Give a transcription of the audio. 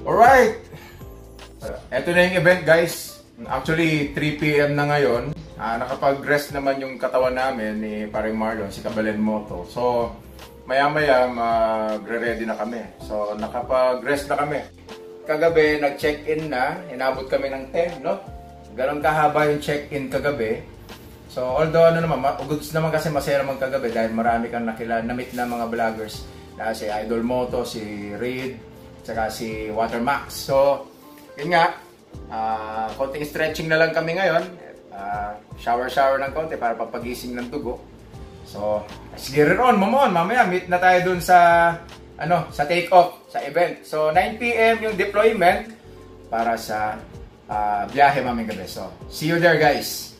Alright! Ito na yung event, guys. Actually, 3 PM na ngayon. Nakapag-rest naman yung katawan namin ni paring Marlon, si Kabalen Moto. So, maya-maya magre-ready na kami. So, nakapag-rest na kami. Kagabi, nag-check-in na. Inabot kami ng 10, no? Ganon kahaba yung check-in kagabi. So, although goods naman kasi masaya naman kagabi dahil marami kang na-meet na mga vloggers. Si Idol Moto, si Reed, saka si Watermax. So, yun nga, konting stretching na lang kami ngayon. Shower ng konti para papagising ng dugo. So, let's get it on, mamon. Mamaya, meet na tayo dun sa take-off, sa event. So, 9 PM yung deployment para sa biyahe maming gabi. So, see you there, guys!